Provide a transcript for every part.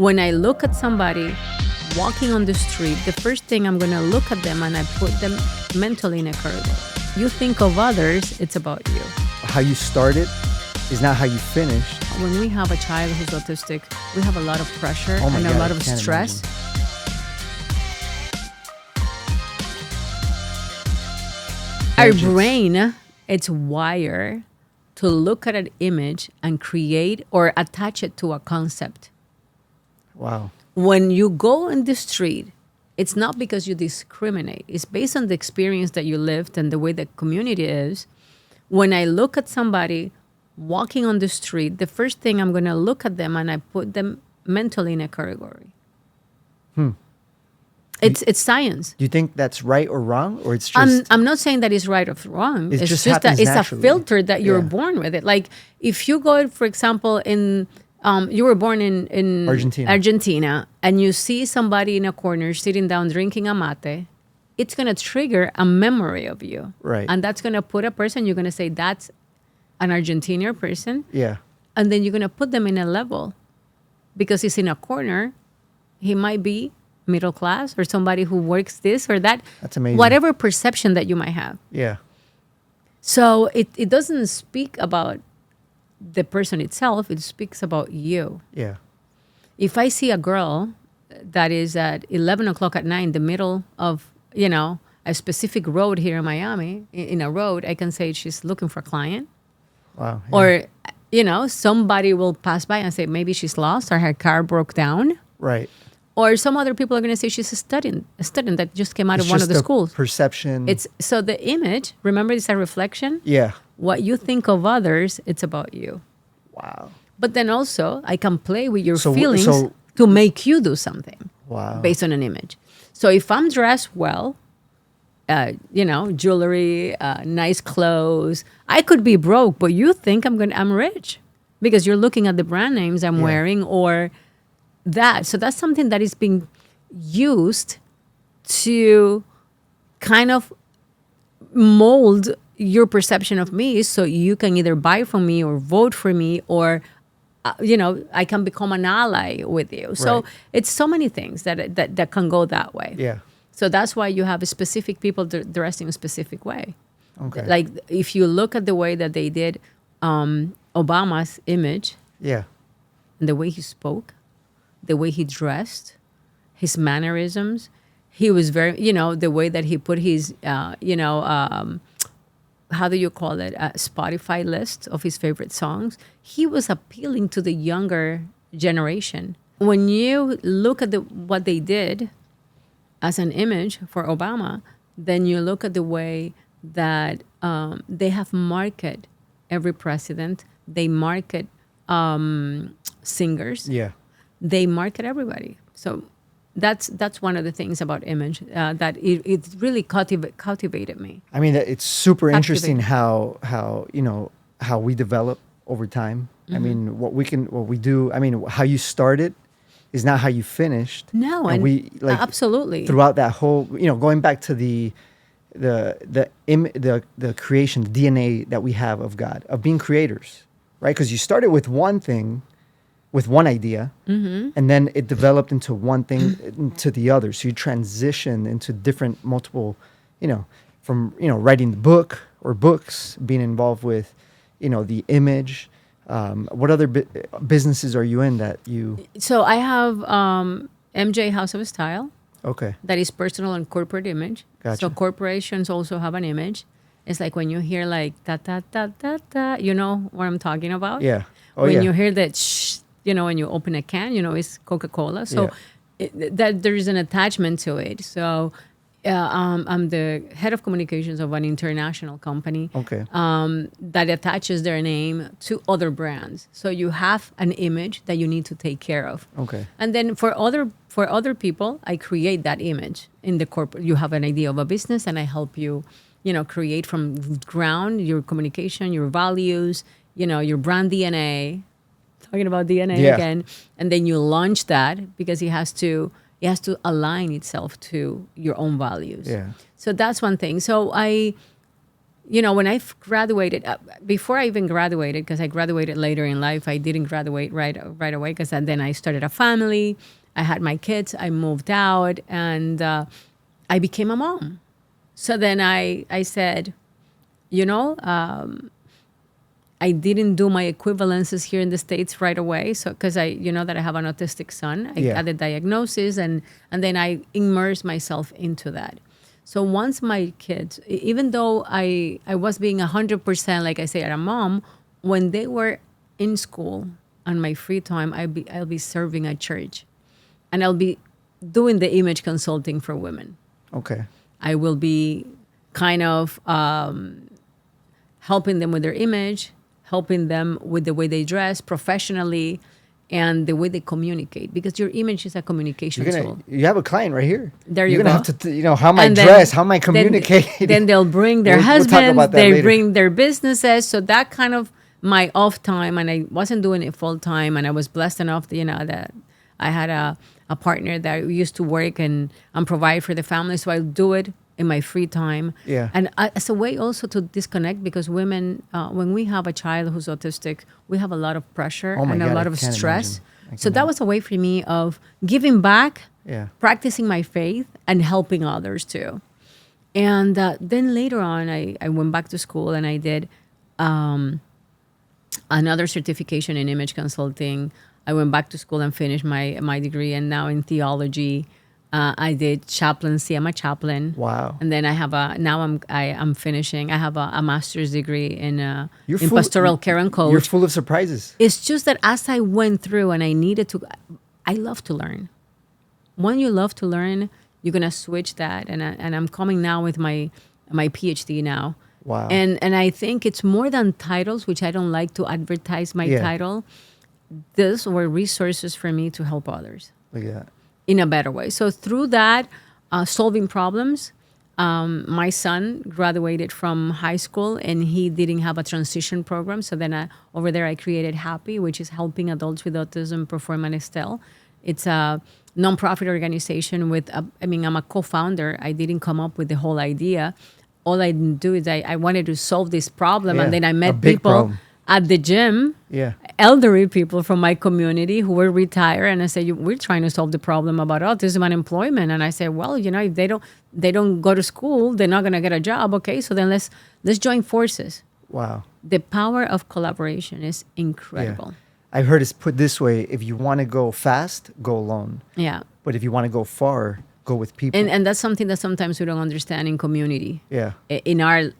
When I look at somebody walking on the street, the first thing I'm going to look at them and I put them mentally in a corridor. You think of others, it's about you. How you started is not how you finished. When we have a child who's autistic, we have a lot of pressure Oh my and God, a lot I of can't stress. Our brain, it's wired to look at an image and create or attach it to a concept. Wow. When you go in the street, it's not because you discriminate. It's based on the experience that you lived and the way the community is. When I look at somebody walking on the street, the first thing I'm going to look at them and I put them mentally in a category. It's science. Do you think that's right or wrong, or it's just? I'm not saying that it's right or wrong. It It's just that happens it's naturally. a filter that you're Yeah. born with it. Like if you go, for example, in you were born in Argentina, and you see somebody in a corner sitting down drinking a mate, it's gonna trigger a memory of you, Right. And that's gonna put a person. You're gonna say that's an Argentinian person, Yeah. and then you're gonna put them in a level because he's in a corner. He might be middle class or somebody who works this or that. That's amazing. Whatever perception that you might have. Yeah. So it doesn't speak about the person itself. It speaks about you. Yeah. If I see a girl that is at 11 o'clock at night in the middle of, a specific road here in Miami, in a road, I can say she's looking for a client. Wow. Yeah. Or, somebody will pass by and say maybe she's lost or her car broke down. Right. Or some other people are going to say she's a student that just came out It's of one just of the the schools. perception. It's so the image, remember, it's a reflection. Yeah. What you think of others, it's about you. Wow. But then also, I can play with your So- feelings so- to make you do something Wow. based on an image. So if I'm dressed well, jewelry, nice clothes, I could be broke, but you think I'm rich because you're looking at the brand names I'm Yeah. wearing or that. So that's something that is being used to kind of mold your perception of me so you can either buy from me or vote for me or I can become an ally with you. So Right. it's so many things that can go that way. Yeah. So that's why you have specific people dressed in a specific way. Okay. Like if you look at the way that they did Obama's image Yeah. and the way he spoke, the way he dressed, his mannerisms, he was very, the way that he put his, how do you call it, Spotify list of his favorite songs. He was appealing to the younger generation. When you look at what they did as an image for Obama, then you look at the way that they have marketed every president. They market singers. Yeah. They market everybody. So that's one of the things about image that it really cultivated me. I mean, it's super interesting how we develop over time. I mean, what we do. I mean, how you started is not how you finished. No, and we absolutely throughout that whole, going back to the creation, the DNA that we have of God, of being creators, right? Because you started with one thing, with one idea, and then it developed into one thing, into the other. So you transition into different, multiple, from writing the book or books, being involved with, the image. What other businesses are you in that you? So I have MJ House of Style. Okay. That is personal and corporate image. Gotcha. So corporations also have an image. It's like when you hear like ta ta ta ta ta, you know what I'm talking about? Yeah. Oh, when yeah. you hear that shh, when you open a can, it's Coca-Cola. So that there is an attachment to it. So I'm the head of communications of an international company. Okay. That attaches their name to other brands. So you have an image that you need to take care of. Okay. And then for other people, I create that image in the corporate. You have an idea of a business, and I help you, create from ground your communication, your values, your brand DNA. Talking about DNA again, and then you launch that because it has to align itself to your own values. Yeah. So that's one thing. So I when I graduated, before I even graduated, because I graduated later in life, I didn't graduate right away, because then I started a family. I had my kids. I moved out, and I became a mom. So then I said, I didn't do my equivalences here in the States right away. So, because that I have an autistic son, I got the diagnosis, and then I immersed myself into that. So once my kids, even though I was being 100%, like I say, a mom, when they were in school on my free time, I'll be serving at church, and I'll be doing the image consulting for women. Okay. I will be kind of helping them with their image, helping them with the way they dress professionally, and the way they communicate, because your image is a communication tool. You have a client right here. There you You're go. You're going to have to, how am I dressed? How am I communicating? Then they'll bring their husbands, talk about that they later. bring their businesses. So that kind of my off time, and I wasn't doing it full time, and I was blessed enough, that I had a partner that used to work and provide for the family. So I'll do it in my free time. Yeah. And as a way also to disconnect, because women, when we have a child who's autistic, we have a lot of pressure and a lot of stress. So that was a way for me of giving back, practicing my faith, and helping others too. And then later on, I went back to school, and I did another certification in image consulting. I went back to school and finished my degree, and now in theology. I did chaplaincy. I'm a chaplain. Wow. And then I have I'm finishing. I have a master's degree in You're pastoral care and coach. You're full of surprises. It's just that as I went through and I needed to, I love to learn. When you love to learn, you're gonna switch that. And I'm coming now with my PhD now. Wow. And I think it's more than titles, which I don't like to advertise my title. These were resources for me to help others. Look at that. In a better way. So through that, solving problems, my son graduated from high school, and he didn't have a transition program. So then over there, I created Happy, which is helping adults with autism perform and excel. It's a nonprofit organization I'm a co-founder. I didn't come up with the whole idea. All I do is I wanted to solve this problem. And then I met people at the gym, elderly people from my community who were retired, and I said, we're trying to solve the problem about autism and employment. And I said, well, if they don't go to school, they're not going to get a job. Okay, so then let's join forces. Wow. The power of collaboration is incredible. I've heard it's put this way: if you want to go fast, go alone. Yeah. But if you want to go far, go with people. And that's something that sometimes we don't understand in community. Yeah. In our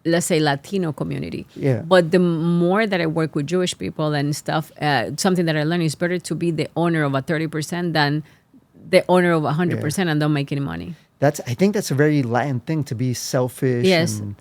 let's say Latino community. Yeah. But the more that I work with Jewish people and stuff, something that I learned is better to be the owner of a 30% than the owner of 100% and don't make any money. I think that's a very Latin thing, to be selfish. Yes. And,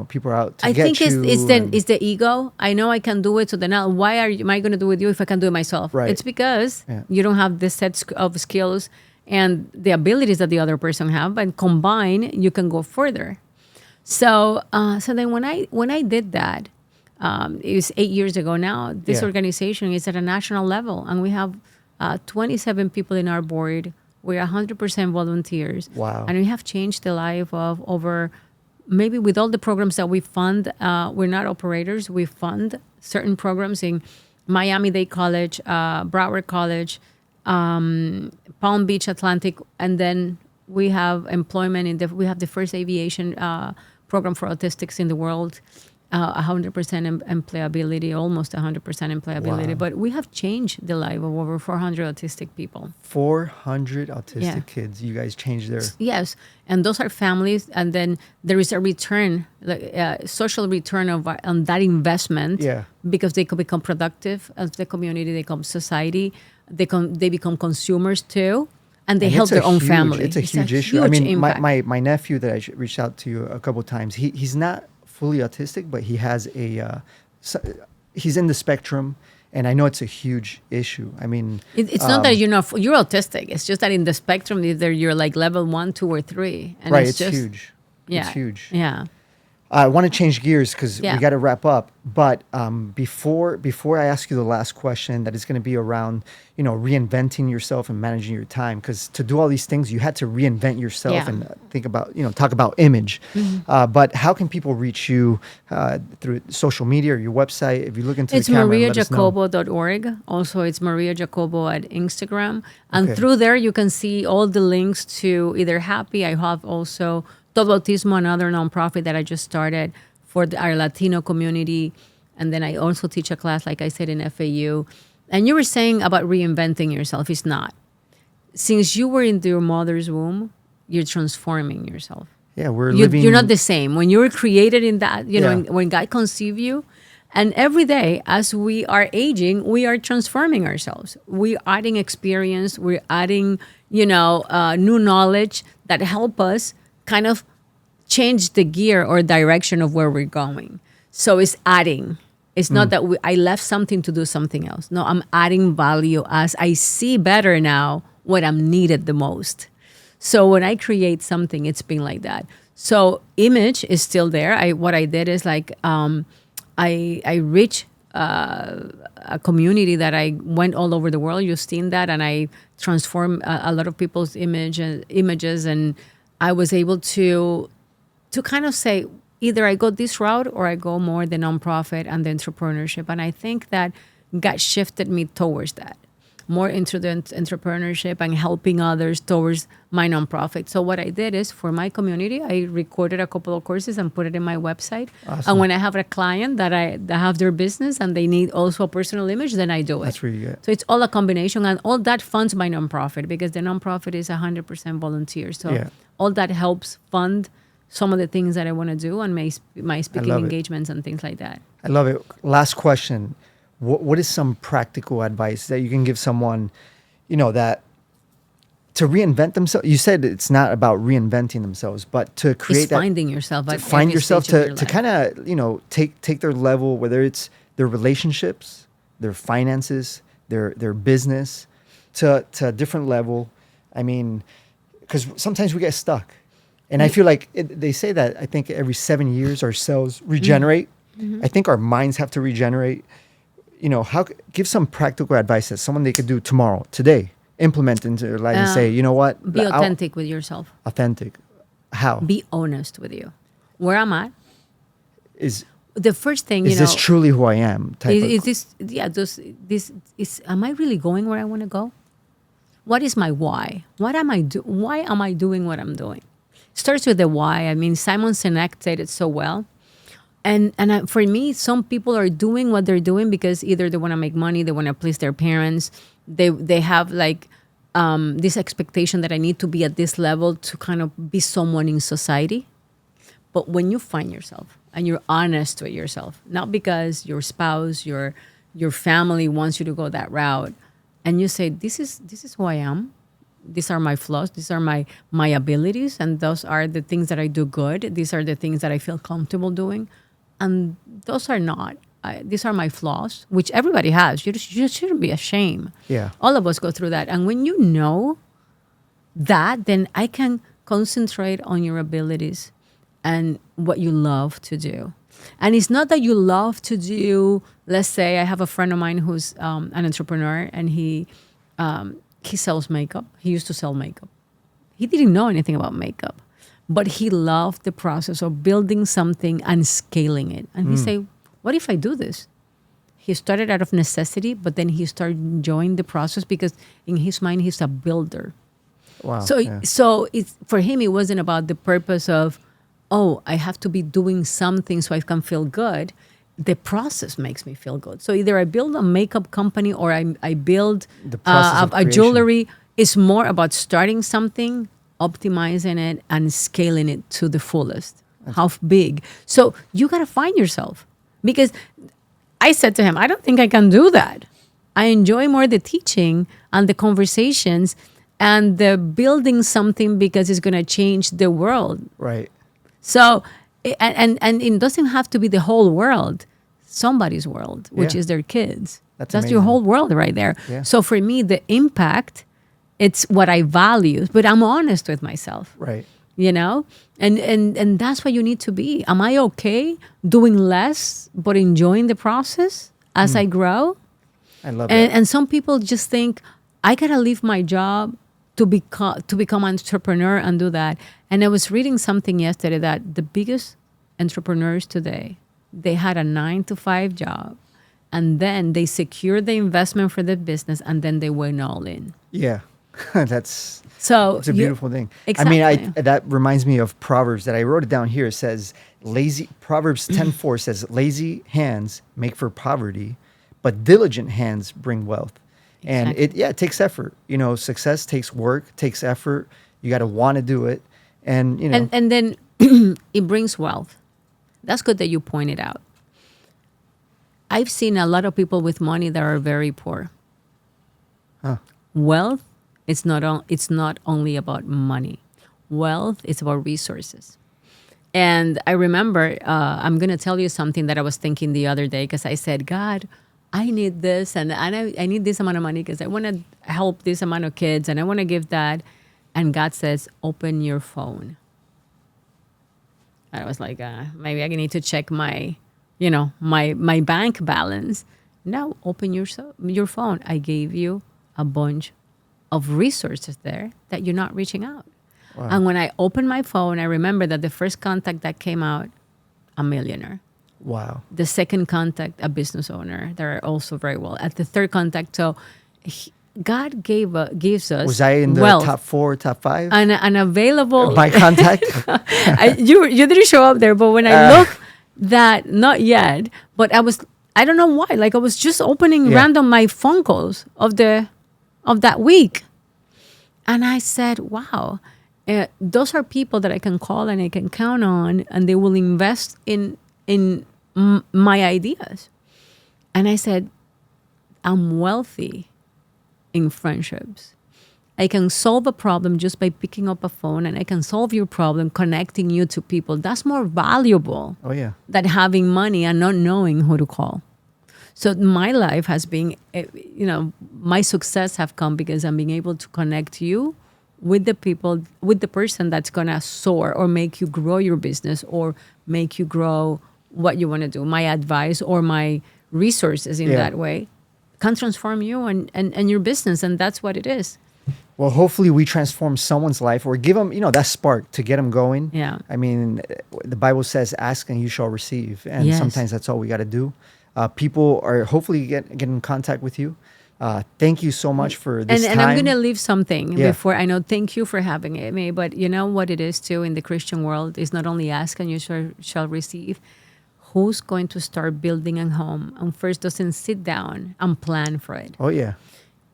people are out to I get think you. it's the ego. I know I can do it, so then why am I going to do it with you if I can do it myself? Right. It's because you don't have the set of skills and the abilities that the other person have, and combine, you can go further. So then when I did that, it was 8 years ago now. This organization is at a national level, and we have 27 people in our board. We're 100% volunteers. Wow. And we have changed the life of over, maybe with all the programs that we fund, we're not operators. We fund certain programs in Miami-Dade College, Broward College, Palm Beach Atlantic, and then we have employment we have the first aviation program for autistics in the world, 100% employability, almost 100% employability. Wow. But we have changed the life of over 400 autistic people. 400 autistic kids. You guys changed their... Yes, and those are families, and then there is a return, social return on that investment, because they could become productive as the community, they become society, they become consumers too. And they help their own family. It's a huge issue. I mean, my nephew that I reached out to a couple of times, he's not fully autistic, but he has he's in the spectrum, and I know it's a huge issue. I mean, it's not that you're autistic. It's just that in the spectrum, either you're like level 1, 2, or 3. And right, it's huge. Yeah, it's huge. Yeah. I want to change gears because Yeah. we got to wrap up. But before I ask you the last question, that is going to be around, reinventing yourself and managing your time. Because to do all these things, you had to reinvent yourself Yeah. and think about, talk about image. But how can people reach you through social media or your website? If you look into It's the camera, and let us know. mariajacobo.org. Also, it's Maria Jacobo at Instagram. And Okay. through there, you can see all the links to either Happy. I have also Todo Autismo, another nonprofit that I just started for our Latino community. And then I also teach a class, like I said, in FAU. And you were saying about reinventing yourself. It's not. Since you were in your mother's womb, you're transforming yourself. Yeah, we're living. You're not the same. When you were created in that, Yeah. when God conceived you, and every day as we are aging, we are transforming ourselves. We're adding experience. We're adding, new knowledge that help us kind of change the gear or direction of where we're going. So it's adding. It's not that I left something to do something else. No, I'm adding value as I see better now what I'm needed the most. So when I create something, it's been like that. So image is still there. What I did is like I reach a community that I went all over the world. You've seen that, and I transformed a lot of people's images, and I was able to kind of say either I go this route or I go more the nonprofit and the entrepreneurship. And I think that God shifted me towards that, more into the entrepreneurship and helping others towards my nonprofit. So what I did is for my community, I recorded a couple of courses and put it in my website. Awesome. And when I have a client that have their business and they need also a personal image, then I do it. That's really good. So it's all a combination, and all that funds my nonprofit because the nonprofit is 100% volunteer. So Yeah. all that helps fund some of the things that I want to do and my speaking love it. engagements and things like that. I love it. Last question. What is some practical advice that you can give someone, that to reinvent themselves? You said it's not about reinventing themselves, but to create It's finding yourself. to At find every yourself, stage of your to life. kind of, take their level, whether it's their relationships, their finances, their business, to a different level. I mean, because sometimes we get stuck. And I feel like they say that I think every 7 years our cells regenerate. I think our minds have to regenerate. Give some practical advice that someone they could do tomorrow, today, implement into their life and say, you know what? Be authentic with yourself. Authentic. How? Be honest with you. Where I'm at. Is The first thing, this truly who I am? Am I really going where I want to go? What is my why? Why am I doing what I'm doing? Starts with the why. I mean, Simon Sinek said it so well. And for me, some people are doing what they're doing because either they want to make money, they want to please their parents, they have like this expectation that I need to be at this level to kind of be someone in society. But when you find yourself and you're honest with yourself, not because your spouse, your family wants you to go that route, and you say, this is who I am. These are my flaws. These are my abilities. And those are the things that I do good. These are the things that I feel comfortable doing. And those are not. These are my flaws, which everybody has. You shouldn't be ashamed. Yeah. All of us go through that. And when you know that, then I can concentrate on your abilities and what you love to do. And it's not that you love to do, let's say I have a friend of mine who's an entrepreneur and he sells makeup. He used to sell makeup. He didn't know anything about makeup, but he loved the process of building something and scaling it. And he say, what if I do this? He started out of necessity, but then he started enjoying the process because in his mind, he's a builder. Wow. So it's, for him, it wasn't about the purpose of, I have to be doing something so I can feel good. The process makes me feel good. So either I build a makeup company or I build The process of a creation. jewelry. It's more about starting something, optimizing it, and scaling it to the fullest. How big? So you got to find yourself. Because I said to him, I don't think I can do that. I enjoy more the teaching and the conversations and the building something because it's going to change the world. Right. So, and it doesn't have to be the whole world, somebody's world, which Yeah. is their kids. That's your amazing. whole world right there. Yeah. So for me, the impact, it's what I value, but I'm honest with myself. Right. you know? And that's what you need to be. Am I okay doing less but enjoying the process as I grow? I love And some people just think, I gotta leave my job to become an entrepreneur and do that. And I was reading something yesterday that the biggest entrepreneurs today, they had a 9-to-5 job, and then they secured the investment for the business, and then they went all in. Yeah. That's So it's a beautiful thing. Exactly. I mean, that reminds me of Proverbs that I wrote it down here. It says Proverbs 10:4 says, lazy hands make for poverty, but diligent hands bring wealth. And Exactly. it takes effort. You know, success takes work, takes effort. You got to want to do it. And, you know, And then it brings wealth. That's good that you pointed out. I've seen a lot of people with money that are very poor. Huh. Wealth, it's not only about money. Wealth is about resources. And I remember, I'm going to tell you something that I was thinking the other day, because I said, God, I need this, and I need this amount of money because I want to help this amount of kids, and I want to give that. And God says, open your phone. And I was like, maybe I need to check my bank balance. No, open your phone. I gave you a bunch of resources there that you're not reaching out. Wow. And when I opened my phone, I remember that the first contact that came out, a millionaire. Wow. The second contact, a business owner. They're also very well. At the third contact, so God gives us Was I in the wealth. top 4, top 5? An available. My contact? You didn't show up there, but when I look, that not yet. But I don't know why. Like I was just opening random my phone calls of that week, and I said, "Wow, those are people that I can call and I can count on, and they will invest in my ideas." And I said, "I'm wealthy in friendships. I can solve a problem just by picking up a phone, and I can solve your problem connecting you to people. That's more valuable Oh, yeah. than having money and not knowing who to call." So my life has been, my success have come because I'm being able to connect you with the people, with the person that's going to soar or make you grow your business or make you grow what you want to do. My advice or my resources in that way can transform you and your business. And that's what it is. Well, hopefully we transform someone's life or give them, that spark to get them going. Yeah. I mean, the Bible says, ask and you shall receive. And Yes. sometimes that's all we got to do. People are hopefully get in contact with you. Thank you so much for this time. And I'm going to leave something Yeah. before. I know, thank you for having me. But you know what it is too in the Christian world is not only ask and you shall receive. Who's going to start building a home and first doesn't sit down and plan for it? Oh, yeah.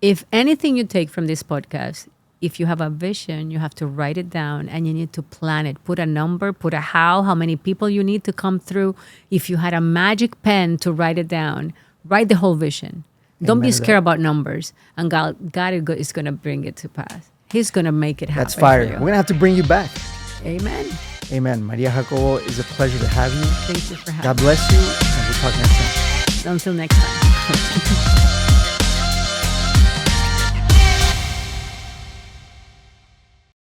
If anything you take from this podcast, if you have a vision, you have to write it down and you need to plan it. Put a number, put a how many people you need to come through. If you had a magic pen to write it down, write the whole vision. Don't Amen be to scared that. about numbers. And God is going to bring it to pass. He's going to make it happen. That's fire. For We're you. going to have to bring you back. Amen. Amen. Maria Jacobo, it's a pleasure to have you. Thank you for having God bless you. And we'll talk next time. me. Until next time.